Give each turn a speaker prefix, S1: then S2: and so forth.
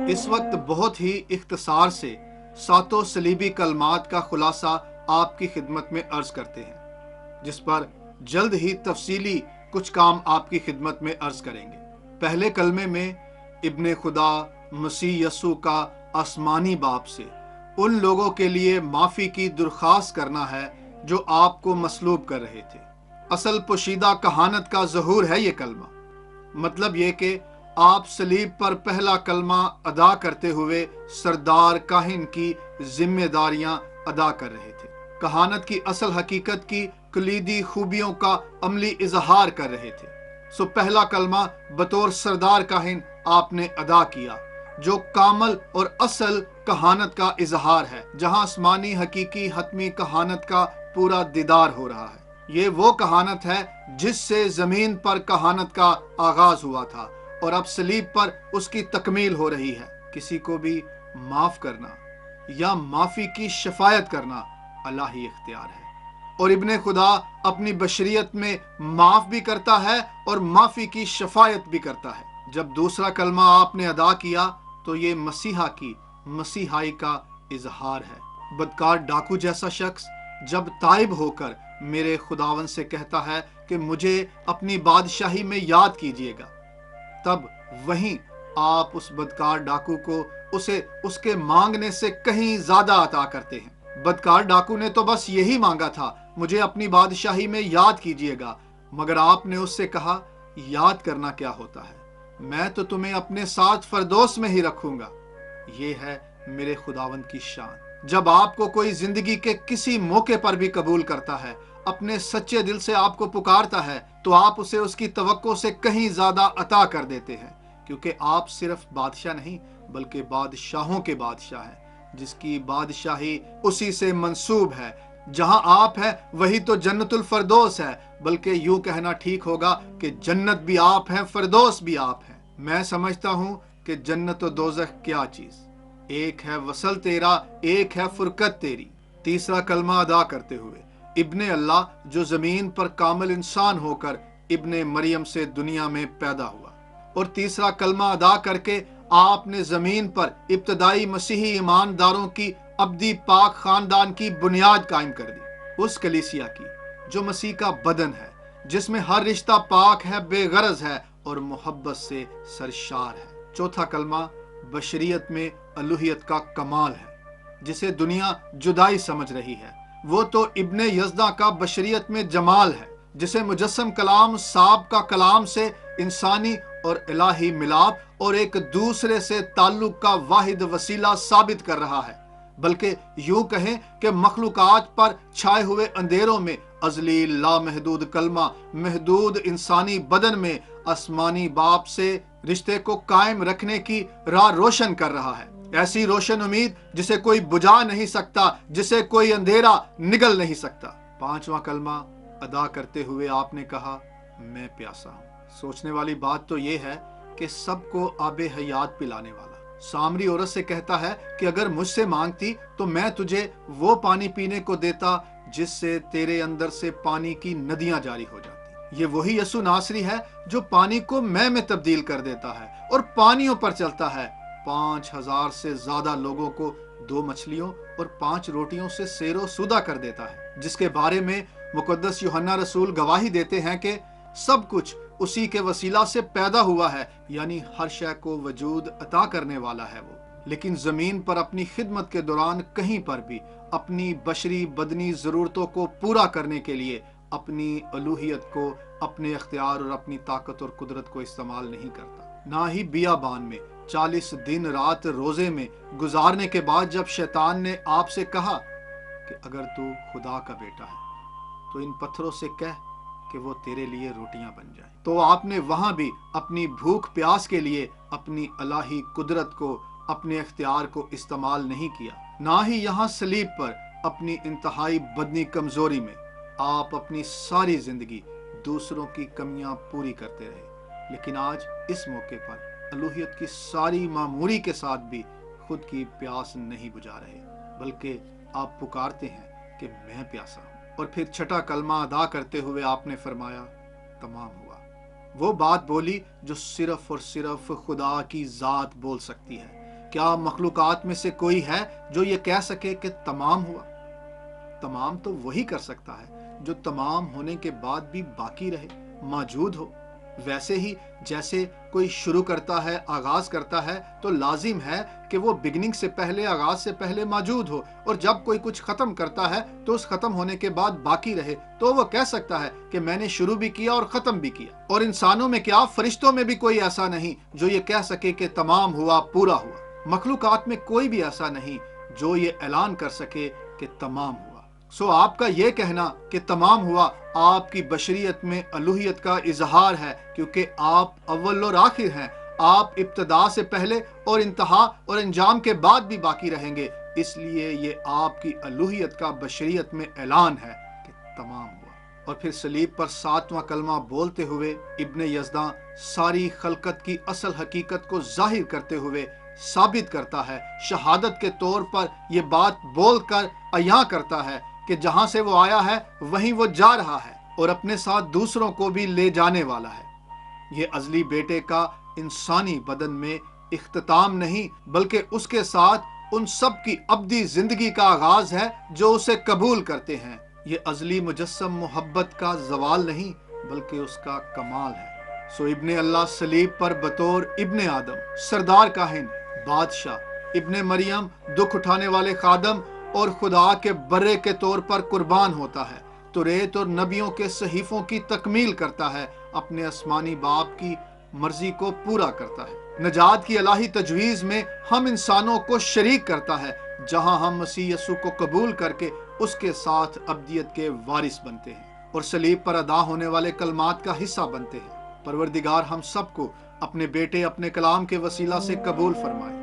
S1: اس وقت بہت ہی اختصار سے ساتوں صلیبی کلمات کا خلاصہ آپ کی خدمت میں عرض کرتے ہیں، جس پر جلد ہی تفصیلی کچھ کام آپ کی خدمت میں عرض کریں گے۔ پہلے کلمے میں ابن خدا مسیح یسوع کا آسمانی باپ سے ان لوگوں کے لیے معافی کی درخواست کرنا ہے جو آپ کو مصلوب کر رہے تھے۔ اصل پوشیدہ کہانت کا ظہور ہے یہ کلمہ، مطلب یہ کہ آپ صلیب پر پہلا کلمہ ادا کرتے ہوئے سردار کاہن کی ذمہ داریاں ادا کر رہے تھے، کہانت کی اصل حقیقت کی کلیدی خوبیوں کا عملی اظہار کر رہے تھے۔ سو پہلا کلمہ بطور سردار کاہن آپ نے ادا کیا، جو کامل اور اصل کہانت کا اظہار ہے، جہاں آسمانی حقیقی حتمی کہانت کا پورا دیدار ہو رہا ہے۔ یہ وہ کہانت ہے جس سے زمین پر کہانت کا آغاز ہوا تھا اور اب صلیب پر اس کی تکمیل ہو رہی ہے۔ کسی کو بھی معاف کرنا یا معافی کی شفاعت کرنا الہی اختیار ہے، اور ابن خدا اپنی بشریت میں معاف بھی کرتا ہے اور معافی کی شفاعت بھی کرتا ہے۔ جب دوسرا کلمہ آپ نے ادا کیا تو یہ مسیحا کی مسیحائی کا اظہار ہے۔ بدکار ڈاکو جیسا شخص جب تائب ہو کر میرے خداوند سے کہتا ہے کہ مجھے اپنی بادشاہی میں یاد کیجیے گا، تب وہیں آپ اس بدکار ڈاکو کو اسے اس کے مانگنے سے کہیں زیادہ عطا کرتے ہیں۔ بدکار ڈاکو نے تو بس یہی مانگا تھا، مجھے اپنی بادشاہی میں یاد کیجیے گا، مگر آپ نے اس سے کہا یاد کرنا کیا ہوتا ہے، میں تو تمہیں اپنے ساتھ فردوس میں ہی رکھوں گا۔ یہ ہے میرے خداوند کی شان۔ جب آپ کو کوئی زندگی کے کسی موقع پر بھی قبول کرتا ہے، اپنے سچے دل سے آپ کو پکارتا ہے، تو آپ اسے اس کی توقع سے کہیں زیادہ عطا کر دیتے ہیں، کیونکہ آپ صرف بادشاہ نہیں بلکہ بادشاہوں کے بادشاہ ہیں، جس کی بادشاہی اسی سے منسوب ہے۔ جہاں آپ ہیں وہی تو جنت الفردوس ہے، بلکہ یوں کہنا ٹھیک ہوگا کہ جنت بھی آپ ہیں، فردوس بھی آپ ہیں۔ میں سمجھتا ہوں کہ جنت و دوزخ کیا چیز، ایک ہے وصل تیرا، ایک ہے فرقت تیری۔ تیسرا کلمہ ادا کرتے ہوئے ابن اللہ جو زمین پر کامل انسان ہو کر ابن مریم سے دنیا میں پیدا ہوا، اور تیسرا کلمہ ادا کر کے آپ نے زمین پر ابتدائی مسیحی ایمانداروں کی ابدی پاک خاندان کی بنیاد قائم کر دی، اس کلیسیا کی جو مسیح کا بدن ہے، جس میں ہر رشتہ پاک ہے، بے غرض ہے اور محبت سے سرشار ہے۔ چوتھا کلمہ بشریت میں الوہیت کا کمال ہے، جسے دنیا جدائی سمجھ رہی ہے۔ وہ تو ابن یزداں کا بشریت میں جمال ہے، جسے مجسم کلام صاحب کا کلام سے انسانی اور الہی ملاپ اور ایک دوسرے سے تعلق کا واحد وسیلہ ثابت کر رہا ہے، بلکہ یوں کہیں کہ مخلوقات پر چھائے ہوئے اندھیروں میں ازلی لامحدود کلمہ محدود انسانی بدن میں آسمانی باپ سے رشتے کو قائم رکھنے کی راہ روشن کر رہا ہے۔ ایسی روشن امید جسے کوئی بجھا نہیں سکتا، جسے کوئی اندھیرا نگل نہیں سکتا۔ پانچواں کلمہ ادا کرتے ہوئے آپ نے کہا میں پیاسا ہوں۔ سوچنے والی بات تو یہ ہے کہ سب کو آب حیات پلانے والا سامری عورت سے کہتا ہے کہ اگر مجھ سے مانگتی تو میں تجھے وہ پانی پینے کو دیتا جس سے تیرے اندر سے پانی کی ندیاں جاری ہو جاتی۔ یہ وہی یسوع ناصری ہے جو پانی کو میں تبدیل کر دیتا ہے اور پانیوں پر چلتا ہے۔ 5000 سے زیادہ لوگوں کو 2 مچھلیوں اور 5 روٹیوں سے سیر و سودہ کر دیتا ہے، جس کے بارے میں مقدس یوحنا رسول گواہی دیتے ہیں کہ سب کچھ اسی کے وسیلہ سے پیدا ہوا ہے، یعنی ہر شے کو وجود عطا کرنے والا ہے وہ۔ لیکن زمین پر اپنی خدمت کے دوران کہیں پر بھی اپنی بشری بدنی ضرورتوں کو پورا کرنے کے لیے اپنی الوہیت کو، اپنے اختیار اور اپنی طاقت اور قدرت کو استعمال نہیں کرتا۔ نہ ہی بیابان میں 40 دن رات روزے میں گزارنے کے بعد جب شیطان نے آپ سے کہا کہ اگر تو خدا کا بیٹا ہے تو ان پتھروں سے کہہ کہ وہ تیرے لیے روٹیاں بن جائیں، تو آپ نے وہاں بھی اپنی بھوک پیاس کے لیے اپنی الہی قدرت کو، اپنے اختیار کو استعمال نہیں کیا۔ نہ ہی یہاں صلیب پر اپنی انتہائی بدنی کمزوری میں آپ اپنی ساری زندگی دوسروں کی کمیاں پوری کرتے رہے، لیکن آج اس موقع پر الوہیت کی ساری معموری کے ساتھ بھی خود کی پیاس نہیں بجھا رہے، بلکہ آپ پکارتے ہیں کہ میں پیاسا ہوں۔ اور پھر چھٹا کلمہ ادا کرتے ہوئے آپ نے فرمایا تمام ہوا۔ وہ بات بولی جو صرف اور صرف خدا کی ذات بول سکتی ہے، کیا مخلوقات میں سے کوئی ہے جو یہ کہہ سکے کہ تمام ہوا؟ تمام تو وہی کر سکتا ہے جو تمام ہونے کے بعد بھی باقی رہے، موجود ہو۔ ویسے ہی جیسے کوئی شروع کرتا ہے، آغاز کرتا ہے، تو لازم ہے کہ وہ بگننگ سے پہلے، آغاز سے پہلے موجود ہو، اور جب کوئی کچھ ختم کرتا ہے تو اس ختم ہونے کے بعد باقی رہے، تو وہ کہہ سکتا ہے کہ میں نے شروع بھی کیا اور ختم بھی کیا۔ اور انسانوں میں کیا، فرشتوں میں بھی کوئی ایسا نہیں جو یہ کہہ سکے کہ تمام ہوا، پورا ہوا۔ مخلوقات میں کوئی بھی ایسا نہیں جو یہ اعلان کر سکے کہ تمام ہوا۔ سو آپ کا یہ کہنا کہ تمام ہوا آپ کی بشریت میں الوہیت کا اظہار ہے، کیونکہ آپ اول اور آخر ہیں۔ آپ ابتدا سے پہلے اور انتہا اور انجام کے بعد بھی باقی رہیں گے، اس لیے یہ آپ کی الوہیت کا بشریت میں اعلان ہے کہ تمام ہوا۔ اور پھر صلیب پر 7واں کلمہ بولتے ہوئے ابن یزداں ساری خلقت کی اصل حقیقت کو ظاہر کرتے ہوئے ثابت کرتا ہے، شہادت کے طور پر یہ بات بول کر عیاں کرتا ہے کہ جہاں سے وہ آیا ہے وہیں وہ جا رہا ہے، اور اپنے ساتھ دوسروں کو بھی لے جانے والا ہے۔ یہ ازلی بیٹے کا انسانی بدن میں اختتام نہیں، بلکہ اس کے ساتھ ان سب کی ابدی زندگی کا آغاز ہے جو اسے قبول کرتے ہیں۔ یہ ازلی مجسم محبت کا زوال نہیں، بلکہ اس کا کمال ہے۔ سو ابن اللہ صلیب پر بطور ابن آدم، سردار کاہن، بادشاہ، ابن مریم، دکھ اٹھانے والے خادم اور خدا کے برے کے طور پر قربان ہوتا ہے، توریت اور نبیوں کے صحیفوں کی تکمیل کرتا ہے، اپنے آسمانی باپ کی مرضی کو پورا کرتا ہے، نجات کی الہی تجویز میں ہم انسانوں کو شریک کرتا ہے، جہاں ہم مسیح یسوع کو قبول کر کے اس کے ساتھ ابدیت کے وارث بنتے ہیں اور صلیب پر ادا ہونے والے کلمات کا حصہ بنتے ہیں۔ پروردگار ہم سب کو اپنے بیٹے، اپنے کلام کے وسیلہ سے قبول فرمائے۔